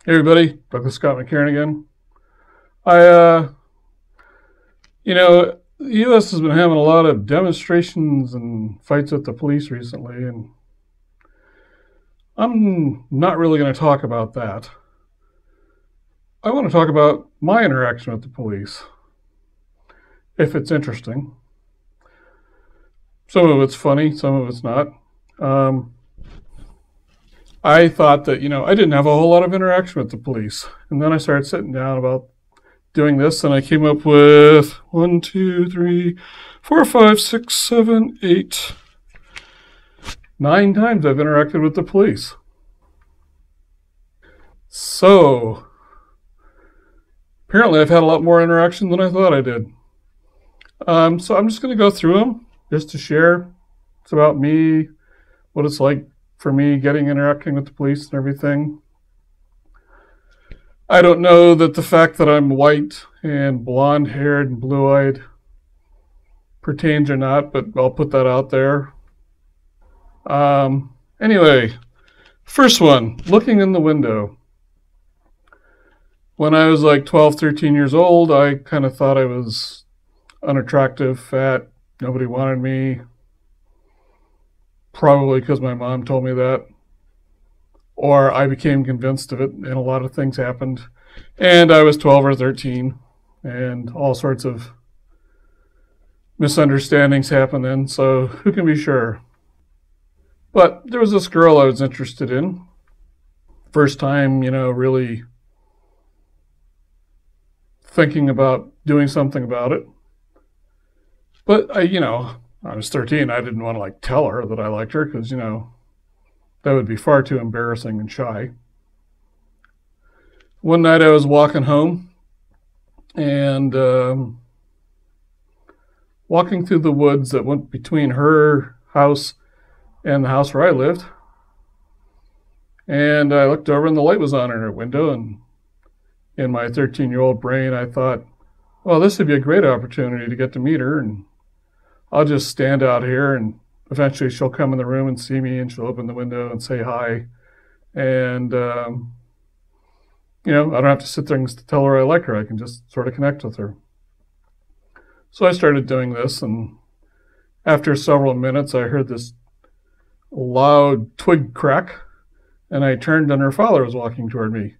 Hey everybody, Douglas Scott McCarron again. I, the U.S. has been having a lot of demonstrations and fights with the police recently, and I'm not really going to talk about that. I want to talk about my interaction with the police, if it's interesting. Some of it's funny, some of it's not. Um, I thought that, I didn't have a whole lot of interaction with the police. And then I started sitting down about doing this, and I came up with 1, 2, 3, 4, 5, 6, 7, 8, 9 times I've interacted with the police. So apparently I've had a lot more interaction than I thought I did. So I'm just going to go through them just to share. It's about me, what it's like for me interacting with the police and everything. I don't know that the fact that I'm white and blonde haired and blue eyed pertains or not, but I'll put that out there. Anyway, first one, looking in the window. When I was like 12, 13 years old, I kind of thought I was unattractive, fat, nobody wanted me. Probably because my mom told me that. Or I became convinced of it, and a lot of things happened. And I was 12 or 13, and all sorts of misunderstandings happened then, so who can be sure? But there was this girl I was interested in. First time, really thinking about doing something about it. But I was 13. I didn't want to tell her that I liked her because, that would be far too embarrassing and shy. One night I was walking home and walking through the woods that went between her house and the house where I lived. And I looked over and the light was on in her window. And in my 13-year-old brain, I thought, well, this would be a great opportunity to get to meet her. And I'll just stand out here and eventually she'll come in the room and see me and she'll open the window and say hi. And, I don't have to sit there and tell her I like her. I can just sort of connect with her. So I started doing this, and after several minutes, I heard this loud twig crack, and I turned and her father was walking toward me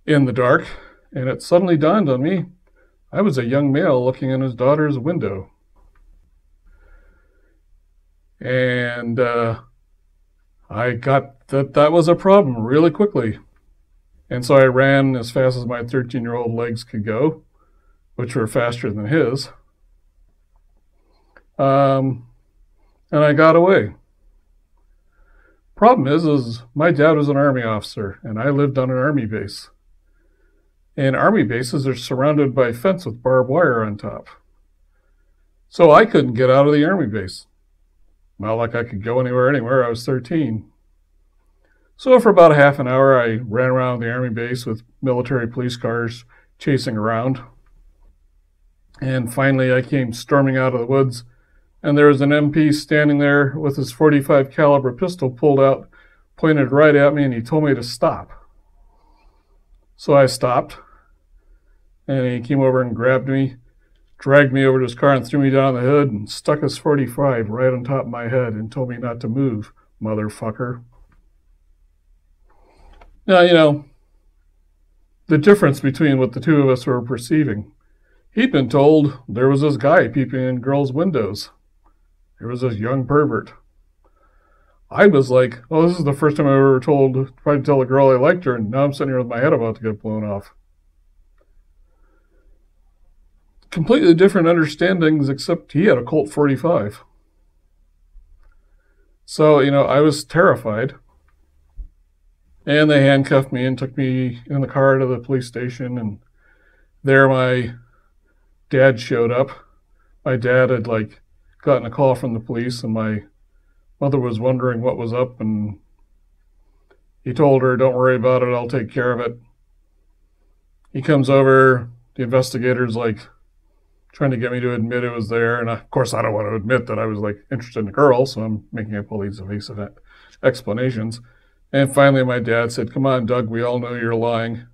in the dark, and it suddenly dawned on me I was a young male looking in his daughter's window. And I got that was a problem really quickly. And so I ran as fast as my 13-year-old legs could go, which were faster than his. And I got away. Problem is my dad was an Army officer, and I lived on an Army base. And Army bases are surrounded by a fence with barbed wire on top. So I couldn't get out of the Army base. Not like I could go anywhere. I was 13. So for about a half an hour, I ran around the Army base with military police cars chasing around. And finally, I came storming out of the woods, and there was an MP standing there with his .45 caliber pistol pulled out, pointed right at me, and he told me to stop. So I stopped, and he came over and grabbed me, dragged me over to his car and threw me down the hood and stuck his .45 right on top of my head and told me not to move, motherfucker. Now, the difference between what the two of us were perceiving. He'd been told there was this guy peeping in girls' windows. There was this young pervert. I was like, well, this is the first time I ever tried to tell a girl I liked her, and now I'm sitting here with my head about to get blown off. Completely different understandings, except he had a Colt .45. So, I was terrified. And they handcuffed me and took me in the car to the police station. And there my dad showed up. My dad had gotten a call from the police, and my mother was wondering what was up. And he told her, don't worry about it, I'll take care of it. He comes over, the investigator's trying to get me to admit it was there. And of course, I don't want to admit that I was interested in a girl, so I'm making up all these evasive explanations. And finally my dad said, "Come on, Doug, we all know you're lying."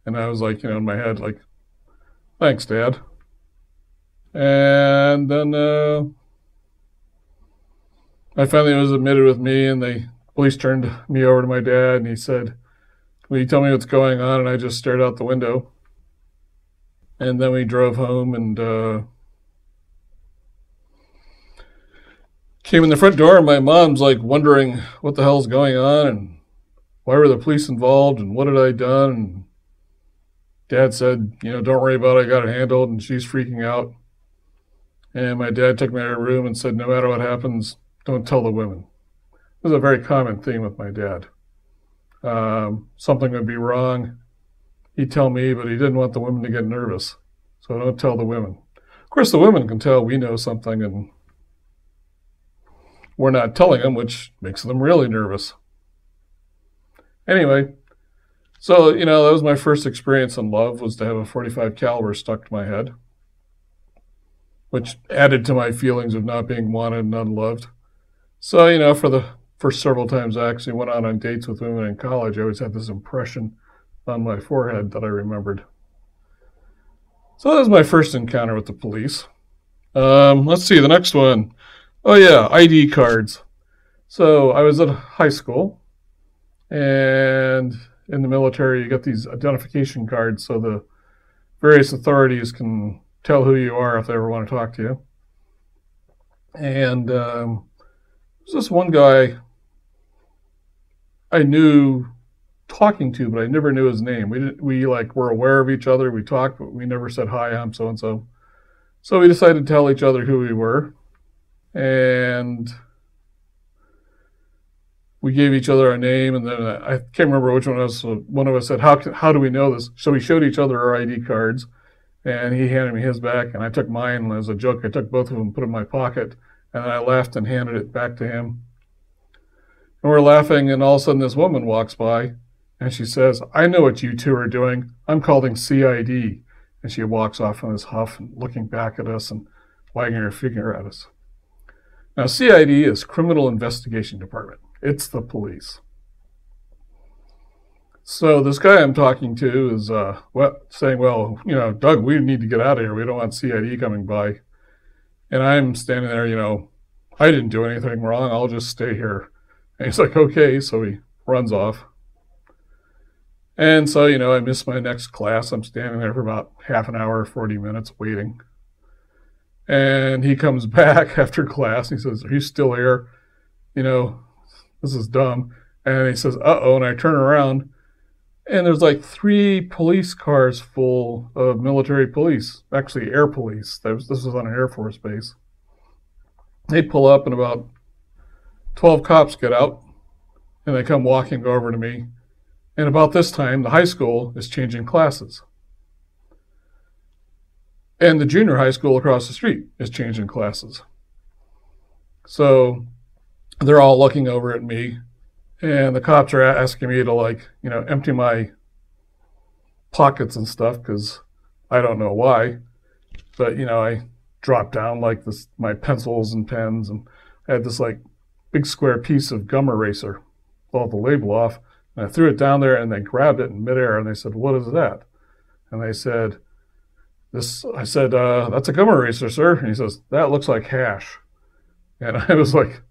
And I was like, in my head, like, "Thanks, Dad." And then I finally was admitted with me, and the police turned me over to my dad, and he said, "Will you tell me what's going on?" And I just stared out the window. And then we drove home and came in the front door, and my mom's like wondering what the hell's going on and why were the police involved and what had I done. And Dad said, "Don't worry about it, I got it handled," and she's freaking out. And my dad took me to her room and said, "No matter what happens, don't tell the women." This is a very common theme with my dad. Something would be wrong, he'd tell me, but he didn't want the women to get nervous. So don't tell the women. Of course, the women can tell we know something, and we're not telling them, which makes them really nervous. Anyway, so, that was my first experience in love, was to have a .45 caliber stuck to my head, which added to my feelings of not being wanted and unloved. So, for the first several times I actually went out on dates with women in college, I always had this impression on my forehead that I remembered. So that was my first encounter with the police. Let's see, the next one. Oh yeah, ID cards. So I was at high school, and in the military you get these identification cards so the various authorities can tell who you are if they ever want to talk to you. And there's this one guy I knew talking to, but I never knew his name. We were aware of each other. We talked, but we never said, "Hi, I'm so and so." So we decided to tell each other who we were, and we gave each other our name. And then I can't remember which one of us. One of us said, "How do we know this?" So we showed each other our ID cards, and he handed me his back, and I took mine. And as a joke, I took both of them, put them in my pocket, and then I laughed and handed it back to him. And we're laughing, and all of a sudden this woman walks by, and she says, "I know what you two are doing. I'm calling CID." And she walks off in this huff, and looking back at us and wagging her finger at us. Now, CID is Criminal Investigation Department. It's the police. So this guy I'm talking to is saying, "Well, Doug, we need to get out of here. We don't want CID coming by." And I'm standing there, I didn't do anything wrong. I'll just stay here. And he's like, "Okay." So he runs off. And so, I missed my next class. I'm standing there for about half an hour, 40 minutes waiting. And he comes back after class. He says, "Are you still here? This is dumb." And he says, "Uh-oh." And I turn around, and there's like 3 police cars full of military police, actually air police. This was on an Air Force base. They pull up, and about 12 cops get out, and they come walking over to me. And about this time, the high school is changing classes. And the junior high school across the street is changing classes. So they're all looking over at me, and the cops are asking me to empty my pockets and stuff, because I don't know why. But, I dropped down my pencils and pens, and I had this big square piece of gum eraser, pulled the label off, and I threw it down there, and they grabbed it in midair, and they said, "What is that?" And they said, I said, "That's a gum eraser, sir." And he says, "That looks like hash." And I was like,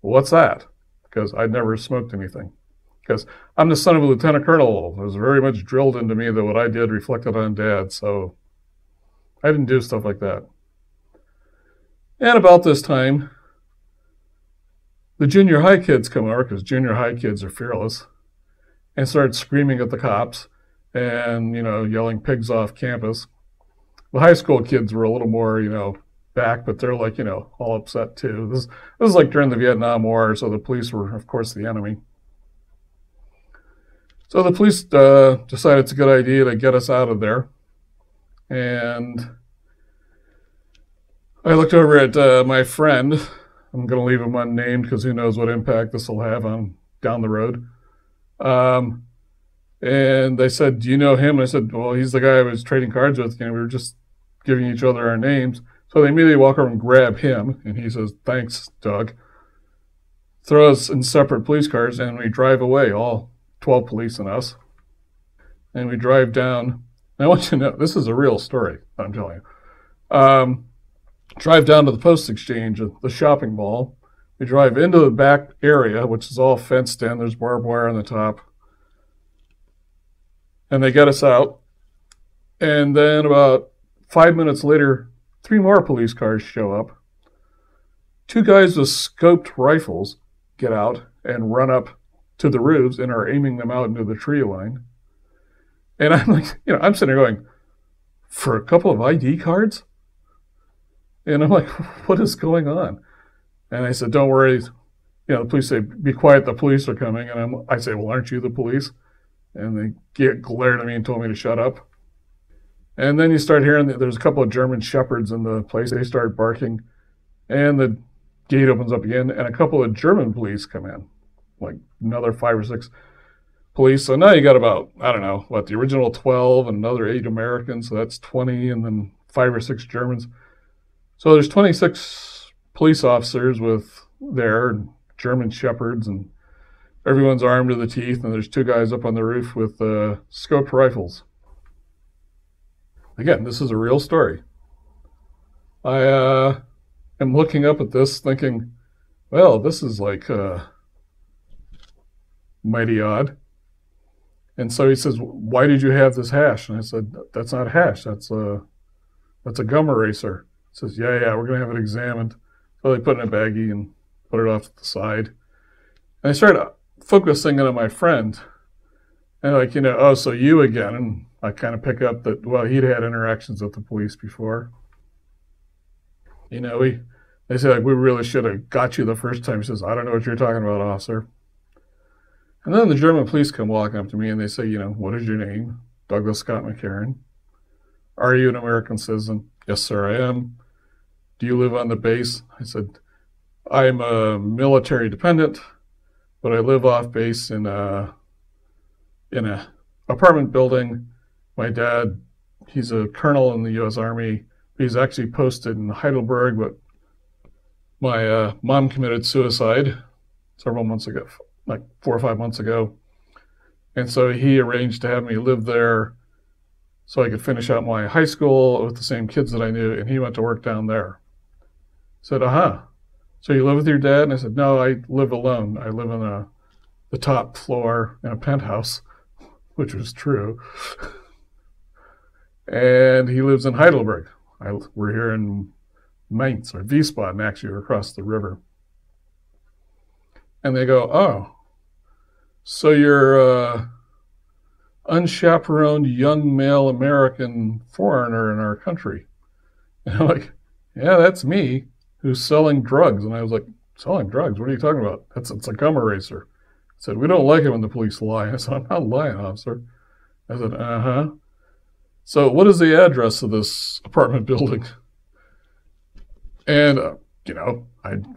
"What's that?" Because I'd never smoked anything. Because I'm the son of a lieutenant colonel. It was very much drilled into me that what I did reflected on Dad, so I didn't do stuff like that. And about this time, the junior high kids come over, because junior high kids are fearless, and started screaming at the cops and, yelling pigs off campus. The high school kids were a little more, back, but they're all upset too. This is like during the Vietnam War, so the police were, of course, the enemy. So the police decided it's a good idea to get us out of there. And I looked over at my friend. I'm going to leave him unnamed because who knows what impact this will have on down the road. And they said, "Do you know him?" And I said, "Well, he's the guy I was trading cards with. We were just giving each other our names." So they immediately walk over and grab him, and he says, "Thanks, Doug." throw us in separate police cars, and we drive away, all 12 police and us. And we drive down. And I want you to know, this is a real story, I'm telling you. Drive down to the post exchange at the shopping mall. We drive into the back area, which is all fenced in. There's barbed wire on the top. And they get us out. And then about 5 minutes later, 3 more police cars show up. 2 guys with scoped rifles get out and run up to the roofs and are aiming them out into the tree line. And I'm like, I'm sitting there going, for a couple of ID cards? And I'm like, what is going on? And I said, don't worry. The police say, be quiet, the police are coming. And I say, well, aren't you the police? And they glared at me and told me to shut up. And then you start hearing that there's a couple of German shepherds in the place. They start barking. And the gate opens up again, and a couple of German police come in, like another 5 or 6 police. So now you got about, I don't know, the original 12 and another 8 Americans, so that's 20, and then 5 or 6 Germans. So there's 26 police officers with their German shepherds, and everyone's armed to the teeth, and there's 2 guys up on the roof with scoped rifles. Again, this is a real story. I am looking up at this thinking, well, this is like mighty odd. And so he says, why did you have this hash? And I said, that's not hash. That's a gum eraser. He says, yeah, we're going to have it examined. So they put it in a baggie and put it off to the side. And I started focusing on my friend. And oh, so you again. And I kind of pick up that, well, he'd had interactions with the police before. They say, we really should have got you the first time. He says, I don't know what you're talking about, officer. And then the German police come walking up to me and they say, what is your name? Douglas Scott McCarron. Are you an American citizen? Yes, sir, I am. Do you live on the base? I said, I am a military dependent, but I live off base in a apartment building. My dad, he's a colonel in the U.S. Army. He's actually posted in Heidelberg, but my mom committed suicide several months ago, like 4 or 5 months ago. And so he arranged to have me live there so I could finish out my high school with the same kids that I knew, and he went to work down there. I said, so you live with your dad? And I said, no, I live alone. I live on the top floor in a penthouse, which was true. And he lives in Heidelberg. We're here in Mainz, or Wiesbaden, actually, across the river. And they go, oh, so you're unchaperoned young male American foreigner in our country. And I'm like, yeah, that's me, who's selling drugs. And I was like, selling drugs? What are you talking about? It's a gum eraser. I said, we don't like it when the police lie. I said, I'm not lying, officer. I said, uh-huh. So what is the address of this apartment building? And, I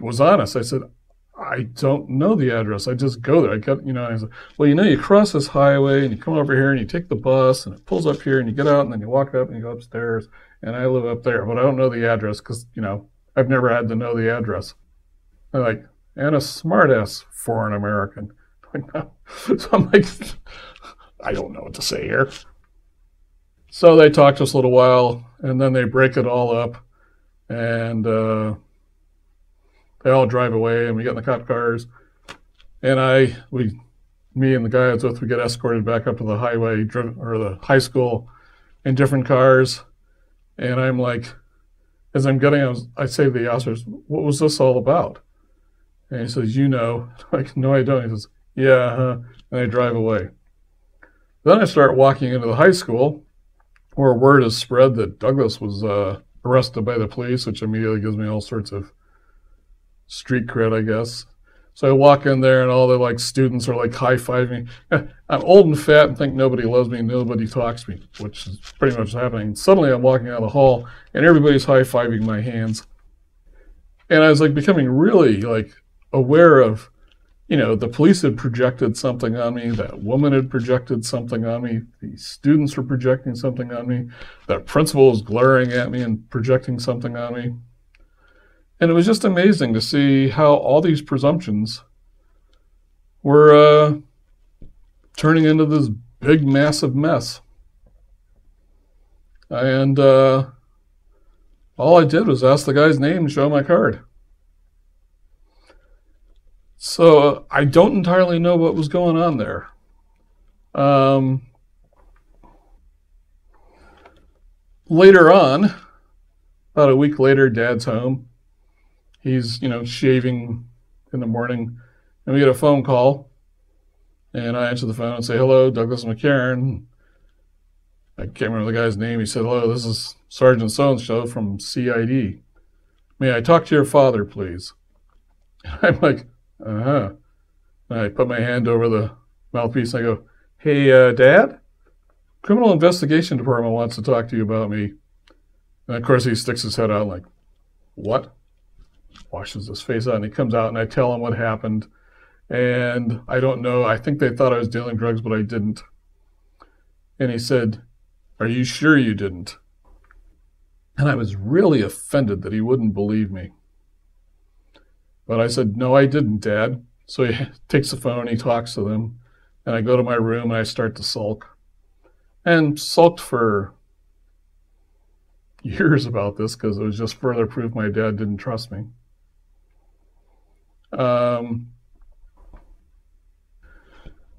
was honest. I said, I don't know the address. I just go there. I said, well, you cross this highway and you come over here and you take the bus and it pulls up here and you get out and then you walk up and you go upstairs, and I live up there, but I don't know the address because, I've never had to know the address. They're like, and a smart-ass foreign American. So I'm like, I don't know what to say here. So they talk to us a little while, and then they break it all up, and they all drive away, and we get in the cop cars, and me and the guy I was with, we get escorted back up to the highway, or the high school, in different cars, and I'm like, as I'm getting, I say to the officers, what was this all about? And he says, I'm like, no, I don't. He says, yeah, and I drive away. Then I start walking into the high school, where word is spread that Douglas was arrested by the police, which immediately gives me all sorts of street cred, I guess. So I walk in there, and all the students are high-fiving. I'm old and fat and think nobody loves me, nobody talks to me, which is pretty much happening. Suddenly I'm walking out of the hall, and everybody's high-fiving my hands. And I was becoming really aware of, the police had projected something on me, that woman had projected something on me, the students were projecting something on me, that principal was glaring at me and projecting something on me. And it was just amazing to see how all these presumptions were turning into this big, massive mess. And all I did was ask the guy's name and show my card. So I don't entirely know what was going on there. Later on, about a week later, Dad's home. He's, shaving in the morning, and we get a phone call. And I answer the phone and say, "Hello, Douglas McCarron." I can't remember the guy's name. He said, "Hello, this is Sergeant So-and-so from CID. May I talk to your father, please?" I'm like, "Uh-huh." And I put my hand over the mouthpiece and I go, "Hey, Dad, Criminal Investigation Department wants to talk to you about me." And of course he sticks his head out like, "What?" Washes his face out and he comes out and I tell him what happened. And I don't know, I think they thought I was dealing drugs, but I didn't. And he said, "Are you sure you didn't?" And I was really offended that he wouldn't believe me. But I said, "No, I didn't, Dad." So he takes the phone, he talks to them, and I go to my room and I start to sulk. And sulked for years about this because it was just further proof my dad didn't trust me.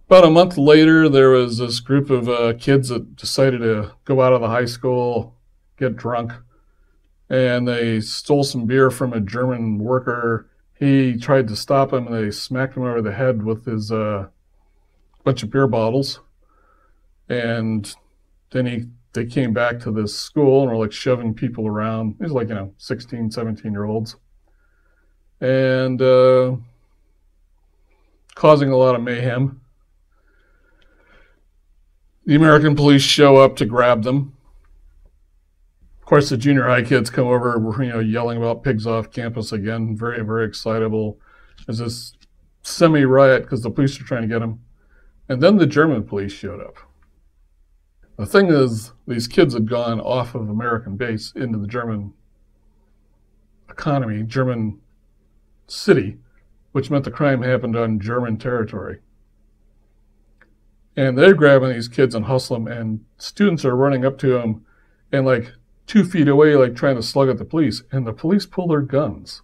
About a month later, there was this group of kids that decided to go out of the high school, get drunk, and they stole some beer from a German worker. He tried to stop him, and they smacked him over the head with his bunch of beer bottles. And then they came back to this school and were like shoving people around. It was like, 16, 17-year-olds. And causing a lot of mayhem. The American police show up to grab them. Of course, the junior high kids come over, yelling about pigs off campus again. Very, very excitable. There's this semi-riot because the police are trying to get them. And then the German police showed up. The thing is, these kids had gone off of American base into the German economy, German city, which meant the crime happened on German territory. And they're grabbing these kids and hustling them, and students are running up to them and like 2 feet away, like trying to slug at the police. And the police pull their guns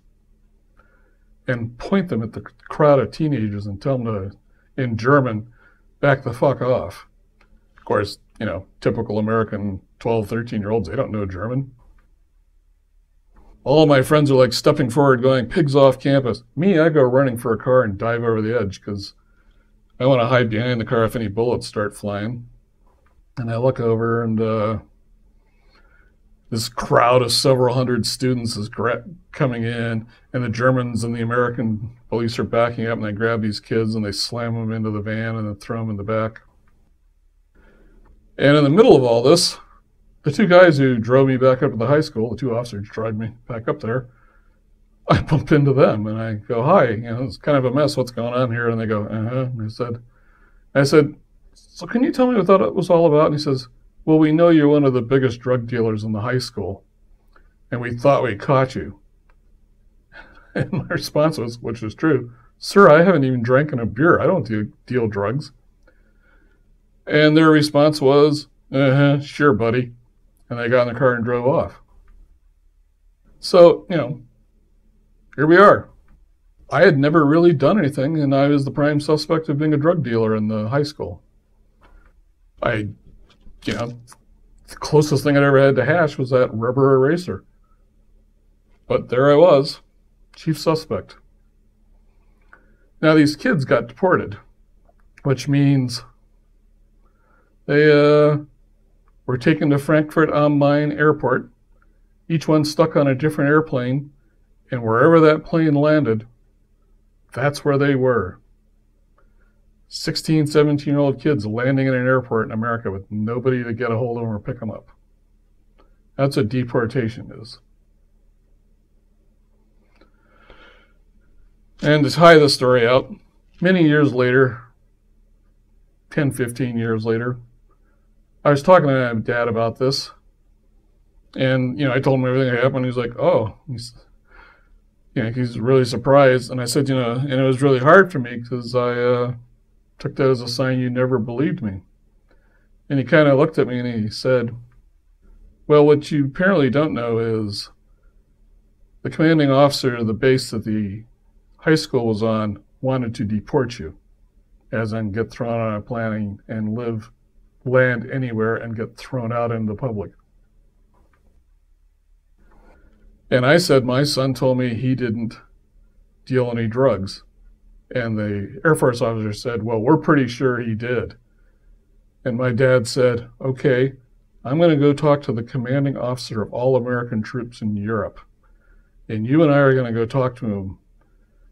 and point them at the crowd of teenagers and tell them to, in German, back the fuck off. Of course, typical American 12, 13-year-olds, they don't know German. All of my friends are like stepping forward going, "Pigs off campus." Me, I go running for a car and dive over the edge because I want to hide behind the car if any bullets start flying. And I look over and this crowd of several hundred students is coming in, and the Germans and the American police are backing up, and they grab these kids and they slam them into the van and then throw them in the back. And in the middle of all this, the two guys who drove me back up to the high school, the two officers dragged me back up there, I bump into them and I go, "Hi, it's kind of a mess. What's going on here?" And they go, "Uh-huh." And I said, "So can you tell me what that was all about?" And he says, "Well, we know you're one of the biggest drug dealers in the high school, and we thought we caught you." And my response was, which was true, "Sir, I haven't even drank a beer. I don't deal drugs." And their response was, "Uh-huh, sure, buddy." And they got in the car and drove off. So, here we are. I had never really done anything, and I was the prime suspect of being a drug dealer in the high school. The closest thing I'd ever had to hash was that rubber eraser. But there I was, chief suspect. Now, these kids got deported, which means they were taken to Frankfurt am Main airport, each one stuck on a different airplane, and wherever that plane landed, that's where they were. 16, 17-year-old kids landing in an airport in America with nobody to get a hold of them or pick them up. That's what deportation is. And to tie the story out, many years later, 10, 15 years later, I was talking to my dad about this, and I told him everything that happened. He's like, "Oh," he's really surprised. And I said, and it was really hard for me because I took that as a sign you never believed me. And he kind of looked at me and he said, well, what you apparently don't know is the commanding officer of the base that the high school was on wanted to deport you, as in get thrown on a plane and land anywhere and get thrown out into the public. And I said, my son told me he didn't deal any drugs. And the Air Force officer said, well, we're pretty sure he did. And my dad said, okay, I'm going to go talk to the commanding officer of all American troops in Europe. And you and I are going to go talk to him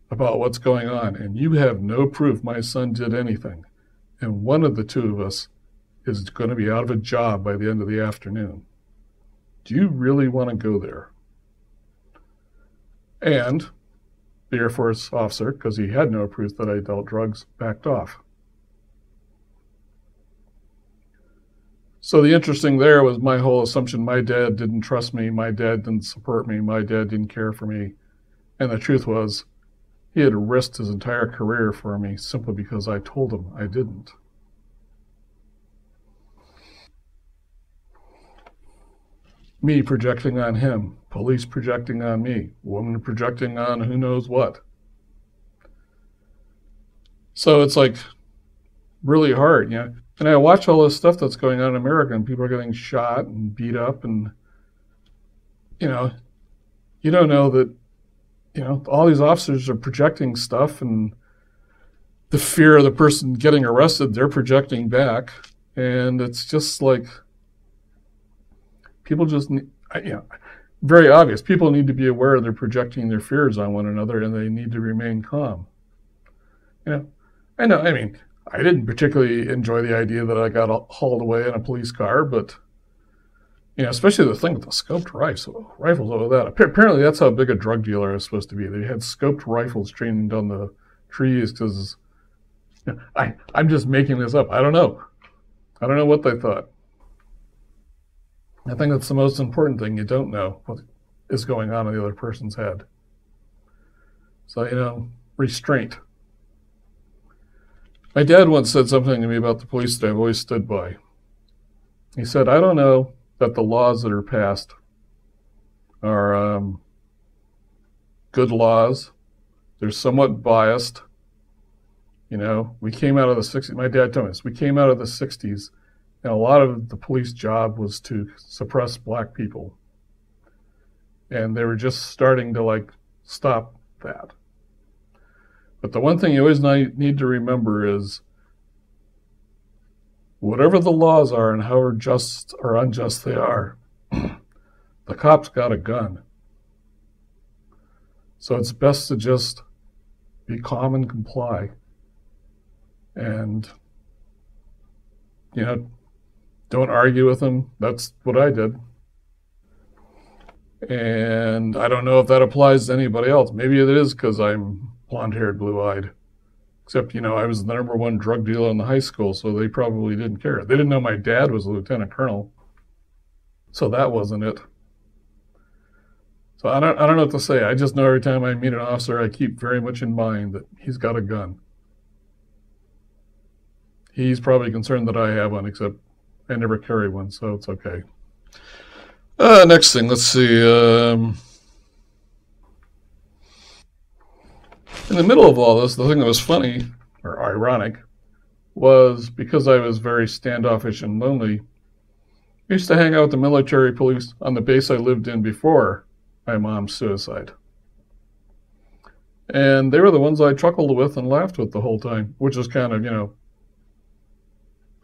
about what's going on. And you have no proof my son did anything. And one of the two of us is going to be out of a job by the end of the afternoon. Do you really want to go there? And the Air Force officer, because he had no proof that I dealt drugs, backed off. So the interesting there was my whole assumption my dad didn't trust me, my dad didn't support me, my dad didn't care for me. And the truth was, he had risked his entire career for me simply because I told him I didn't. Me projecting on him, police projecting on me, woman projecting on who knows what. So it's like really hard, And I watch all this stuff that's going on in America, and people are getting shot and beat up, and you don't know that all these officers are projecting stuff, and the fear of the person getting arrested, they're projecting back, and it's just like people just very obvious. People need to be aware they're projecting their fears on one another, and they need to remain calm. I know. I mean, I didn't particularly enjoy the idea that I got hauled away in a police car, but especially the thing with the scoped rifles over that. Apparently, that's how big a drug dealer is supposed to be. They had scoped rifles training down the trees because I'm just making this up. I don't know. I don't know what they thought. I think that's the most important thing. You don't know what is going on in the other person's head. So, restraint. My dad once said something to me about the police that I've always stood by. He said, I don't know that the laws that are passed are good laws. They're somewhat biased. We came out of the 60s. My dad told me this. We came out of the 60s, and a lot of the police job was to suppress black people. And they were just starting to, stop that. But the one thing you always need to remember is whatever the laws are and however just or unjust they are, the cop's got a gun. So it's best to just be calm and comply. And, don't argue with them. That's what I did. And I don't know if that applies to anybody else. Maybe it is because I'm blonde-haired, blue-eyed. Except, I was the number one drug dealer in the high school, so they probably didn't care. They didn't know my dad was a lieutenant colonel. So that wasn't it. So I don't know what to say. I just know every time I meet an officer, I keep very much in mind that he's got a gun. He's probably concerned that I have one, except I never carry one, so it's okay. Next thing, let's see. In the middle of all this, the thing that was funny, or ironic, was because I was very standoffish and lonely, I used to hang out with the military police on the base I lived in before my mom's suicide. And they were the ones I chuckled with and laughed with the whole time, which is kind of,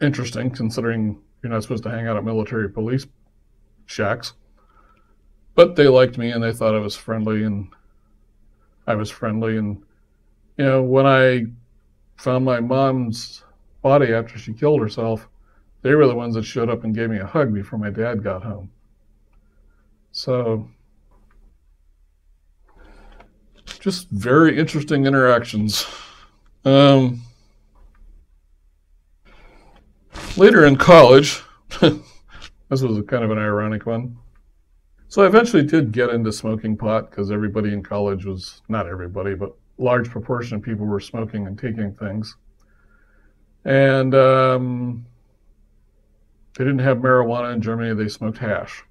interesting considering you're not supposed to hang out at military police shacks. But they liked me and they thought I was friendly, and I was friendly. And, when I found my mom's body after she killed herself, they were the ones that showed up and gave me a hug before my dad got home. So, just very interesting interactions. Later in college, this was kind of an ironic one. So I eventually did get into smoking pot because everybody in college was, not everybody, but a large proportion of people were smoking and taking things. And they didn't have marijuana in Germany, they smoked hash.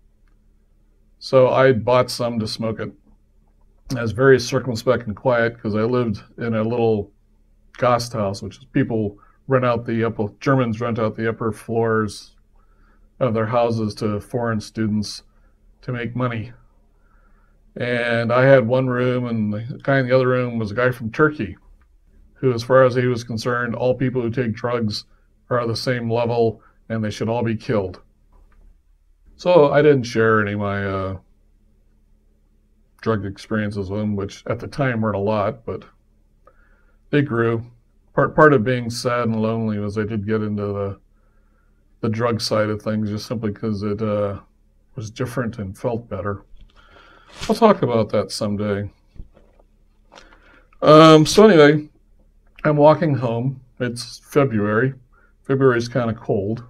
So I bought some to smoke it. I was very circumspect and quiet because I lived in a little Gasthaus, which is people rent out Germans rent out the upper floors of their houses to foreign students to make money. And I had one room, and the guy in the other room was a guy from Turkey, who, as far as he was concerned, all people who take drugs are at the same level and they should all be killed. So I didn't share any of my drug experiences with him, which at the time weren't a lot, but they grew. Part of being sad and lonely was I did get into the drug side of things just simply because it was different and felt better. I'll talk about that someday. So anyway, I'm walking home. It's February. February's kind of cold.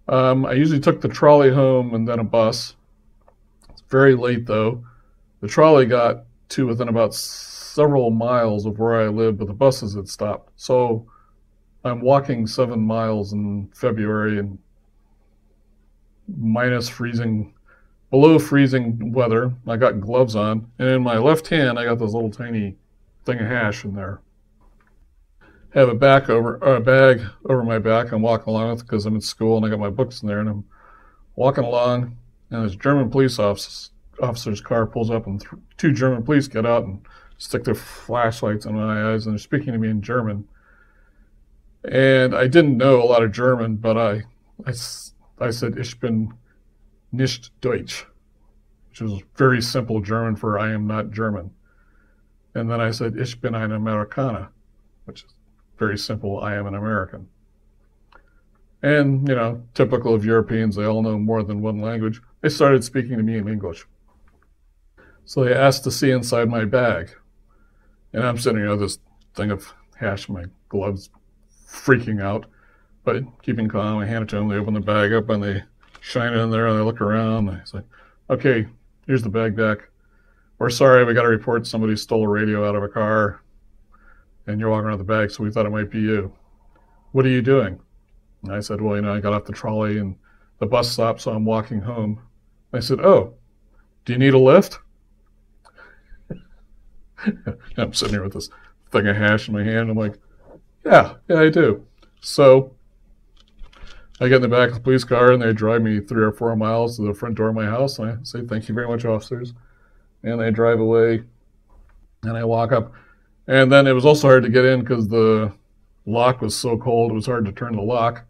I usually took the trolley home and then a bus. It's very late though. The trolley got to within about several miles of where I lived, but the buses had stopped. So I'm walking 7 miles in February and below freezing weather. I got gloves on, and in my left hand I got this little tiny thing of hash in there. I have a bag over my back I'm walking along with because I'm in school and I got my books in there, and I'm walking along, and this German police officer's car pulls up, and 2 German police get out and stick their flashlights in my eyes, and they're speaking to me in German. And I didn't know a lot of German, but I said, "Ich bin nicht Deutsch," which was very simple German for "I am not German." And then I said, "Ich bin ein Amerikaner," which is very simple, "I am an American." And, typical of Europeans, they all know more than one language. They started speaking to me in English. So they asked to see inside my bag. And I'm sitting here with this thing of hash in my gloves, freaking out, but keeping calm. I hand it to them. They open the bag up and they shine it in there and they look around. And they say, "Okay, here's the bag back. We're sorry, we got to report somebody stole a radio out of a car and you're walking around the bag, so we thought it might be you. What are you doing?" And I said, "Well, I got off the trolley and the bus stopped, so I'm walking home." I said, "Oh, do you need a lift?" I'm sitting here with this thing of hash in my hand. I'm like, yeah, I do. So I get in the back of the police car and they drive me 3 or 4 miles to the front door of my house. And I say, "Thank you very much, officers." And they drive away and I walk up. And then it was also hard to get in because the lock was so cold. It was hard to turn the lock.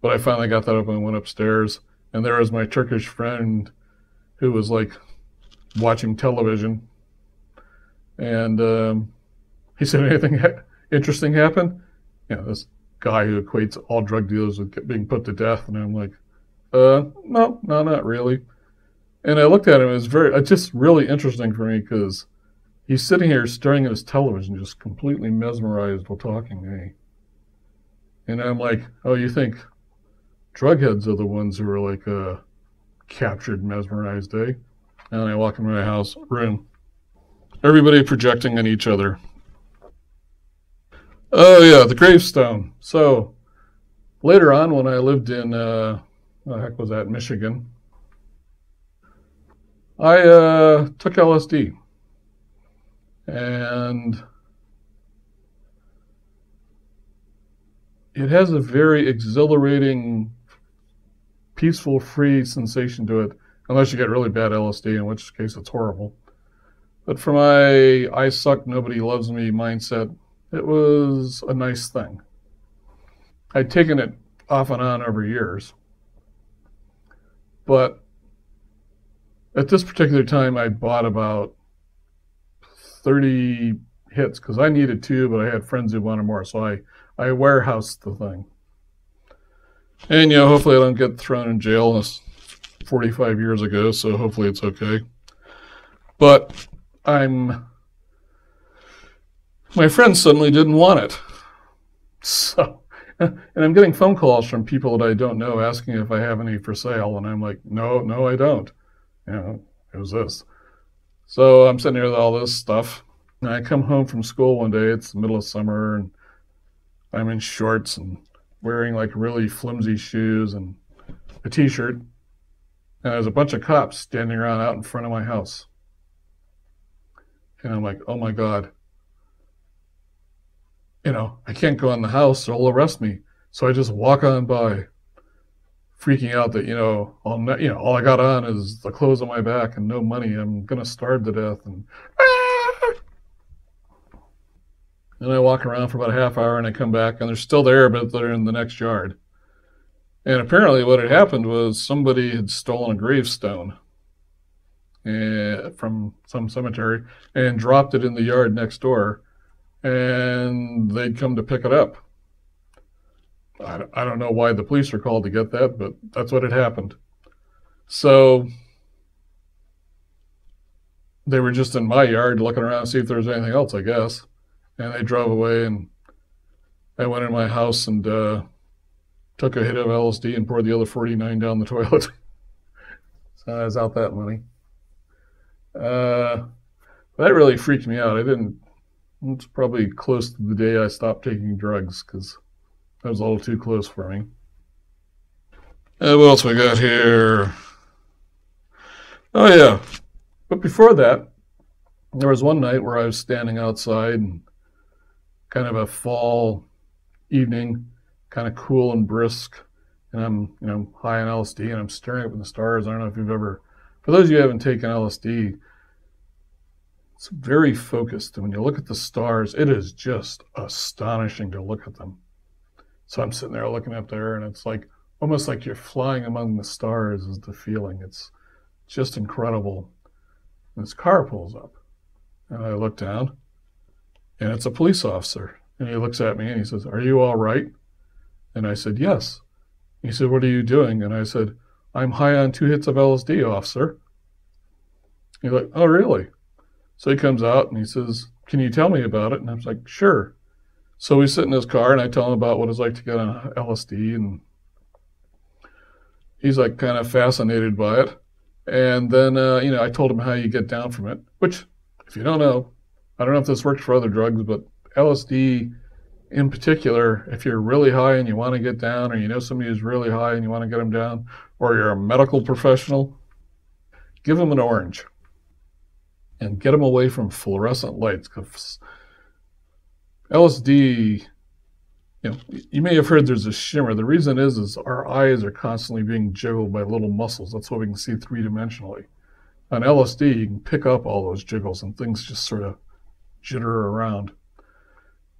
But I finally got that open and went upstairs. And there was my Turkish friend who was like watching television. And he said, "Anything interesting happen?" This guy who equates all drug dealers with being put to death. And I'm like, no, not really. And I looked at him. It's just really interesting for me because he's sitting here staring at his television, just completely mesmerized while talking to me. And I'm like, "Oh, you think drug heads are the ones who are like captured, mesmerized, eh?" And I walk into my room. Everybody projecting on each other. Oh yeah, the gravestone. So later on, when I lived in, Michigan, I took LSD, and it has a very exhilarating, peaceful, free sensation to it, unless you get really bad LSD, in which case it's horrible. But for my "I suck, nobody loves me" mindset, it was a nice thing. I'd taken it off and on over years. But at this particular time, I bought about 30 hits because I needed 2, but I had friends who wanted more. So I warehoused the thing. And, hopefully I don't get thrown in jail. This 45 years ago, so hopefully it's okay. But my friends suddenly didn't want it. So, and I'm getting phone calls from people that I don't know asking if I have any for sale. And I'm like, no, I don't. it was this. So I'm sitting here with all this stuff. And I come home from school one day. It's the middle of summer, and I'm in shorts and wearing like really flimsy shoes and a t-shirt. And there's a bunch of cops standing around out in front of my house. And I'm like, oh my God. I can't go in the house, they'll arrest me. So I just walk on by, freaking out that, all I got on is the clothes on my back and no money. I'm going to starve to death. And I walk around for about a half hour and I come back and they're still there, but they're in the next yard. And apparently what had happened was somebody had stolen a gravestone from some cemetery and dropped it in the yard next door, and they'd come to pick it up. I don't know why the police were called to get that, but that's what had happened. So they were just in my yard looking around to see if there was anything else, I guess. And they drove away, and I went in my house and took a hit of LSD and poured the other 49 down the toilet. So I was out that money. That really freaked me out. It's probably close to the day I stopped taking drugs because that was a little too close for me. What else we got here? Oh, yeah. But before that, there was one night where I was standing outside and kind of a fall evening, kind of cool and brisk, and I'm high on LSD and I'm staring up at the stars. I don't know if you've ever, for those of you who haven't taken LSD, it's very focused. And when you look at the stars, it is just astonishing to look at them. So I'm sitting there looking up there, and it's like almost like you're flying among the stars is the feeling. It's just incredible. And this car pulls up, and I look down, and it's a police officer. And he looks at me and he says, "Are you all right?" And I said, "Yes." He said, "What are you doing?" And I said, "I'm high on 2 hits of LSD, officer." He's like, "Oh, really?" So he comes out and he says, "Can you tell me about it?" And I was like, "Sure." So we sit in his car and I tell him about what it's like to get on LSD, and he's like kind of fascinated by it. And then, I told him how you get down from it, which, if you don't know, I don't know if this works for other drugs, but LSD in particular, if you're really high and you want to get down, or you know somebody who's really high and you want to get them down, or you're a medical professional, give them an orange and get them away from fluorescent lights. Because LSD, you may have heard there's a shimmer. The reason is our eyes are constantly being jiggled by little muscles. That's why we can see three-dimensionally. On LSD, you can pick up all those jiggles and things just sort of jitter around.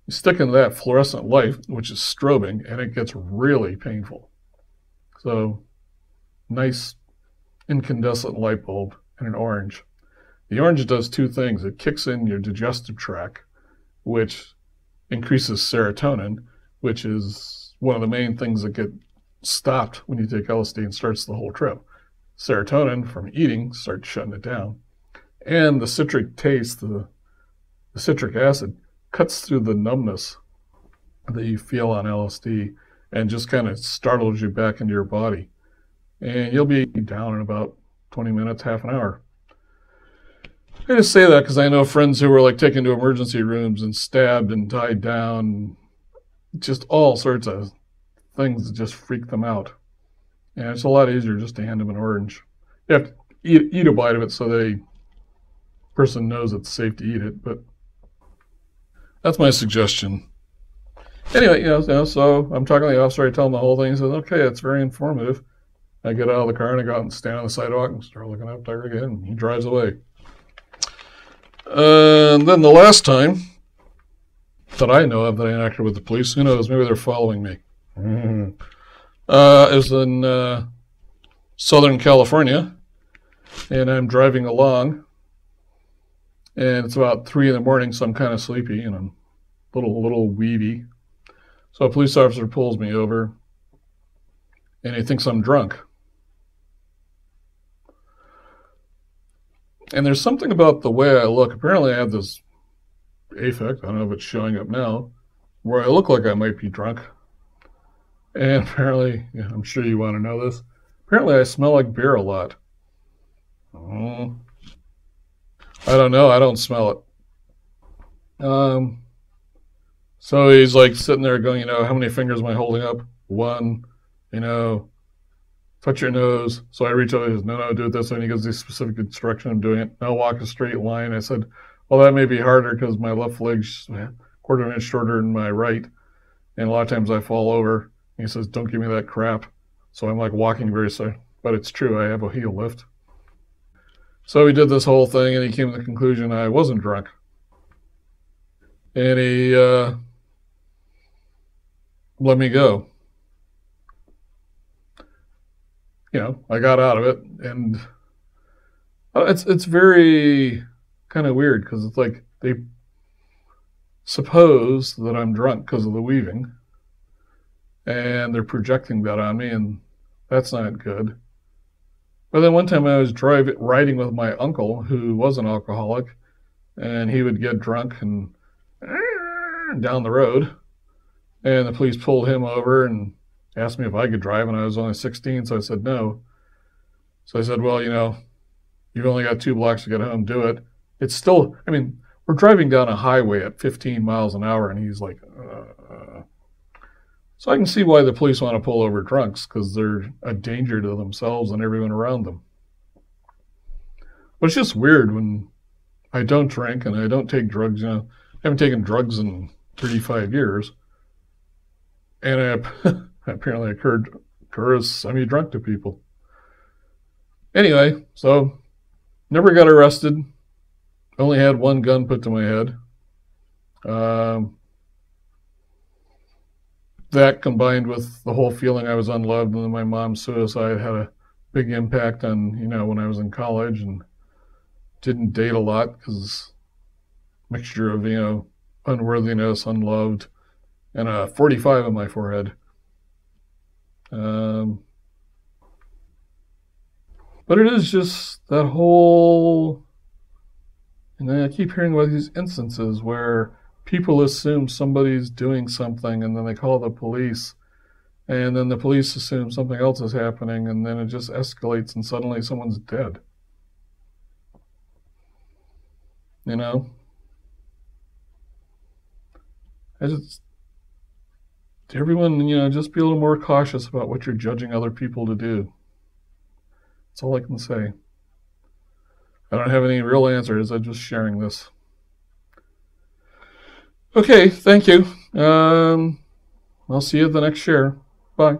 You stick into that fluorescent light, which is strobing, and it gets really painful. So, nice incandescent light bulb and an orange. The orange does 2 things. It kicks in your digestive tract, which increases serotonin, which is one of the main things that get stopped when you take LSD and starts the whole trip. Serotonin from eating starts shutting it down. And the citric taste, the citric acid, cuts through the numbness that you feel on LSD and just kind of startles you back into your body. And you'll be down in about 20 minutes, half an hour. I just say that because I know friends who were like taken to emergency rooms and stabbed and tied down, just all sorts of things that just freak them out. And it's a lot easier just to hand them an orange. You have to eat a bite of it so the person knows it's safe to eat it, but that's my suggestion. Anyway, so I'm talking to the officer, I tell him the whole thing, he says, "Okay, that's very informative." I get out of the car and I go out and stand on the sidewalk and start looking up there again, and he drives away. And then the last time that I know of that I interacted with the police, who knows, maybe they're following me. It was in Southern California, and I'm driving along, and it's about 3 in the morning, so I'm kind of sleepy, and I'm a little weedy. So a police officer pulls me over, and he thinks I'm drunk. And there's something about the way I look. Apparently I have this affect, I don't know if it's showing up now, where I look like I might be drunk. And apparently, I'm sure you want to know this, apparently I smell like beer a lot. Mm, I don't know. I don't smell it. So he's like sitting there going, how many fingers am I holding up? One, you know, touch your nose. So I reach over, he says, no, do it this way. And he gives these specific instruction. I'm doing it. Now walk a straight line. I said, well, that may be harder because my left leg's a quarter of an inch shorter than my right. And a lot of times I fall over. And he says, don't give me that crap. So I'm like walking very slow. But it's true. I have a heel lift. So we did this whole thing and he came to the conclusion I wasn't drunk. And he let me go. I got out of it, and it's very kind of weird because it's like they suppose that I'm drunk because of the weaving, and they're projecting that on me, and that's not good. But then one time I was riding with my uncle, who was an alcoholic, and he would get drunk and down the road, and the police pulled him over and asked me if I could drive, and I was only 16, so I said no. So I said, well, you've only got 2 blocks to get home, do it. It's still, we're driving down a highway at 15 miles an hour, and he's like, So I can see why the police want to pull over drunks, because they're a danger to themselves and everyone around them. But it's just weird when I don't drink and I don't take drugs. I haven't taken drugs in 35 years. And I apparently occur as semi-drunk to people. Anyway, so never got arrested. Only had one gun put to my head. That combined with the whole feeling I was unloved and then my mom's suicide had a big impact on, when I was in college and didn't date a lot because mixture of, unworthiness, unloved, and a 45 on my forehead. But it is just that whole, I keep hearing about these instances where people assume somebody's doing something and then they call the police and then the police assume something else is happening and then it just escalates and suddenly someone's dead. Everyone, just be a little more cautious about what you're judging other people to do. That's all I can say. I don't have any real answers. I'm just sharing this. Okay, thank you. I'll see you at the next share. Bye.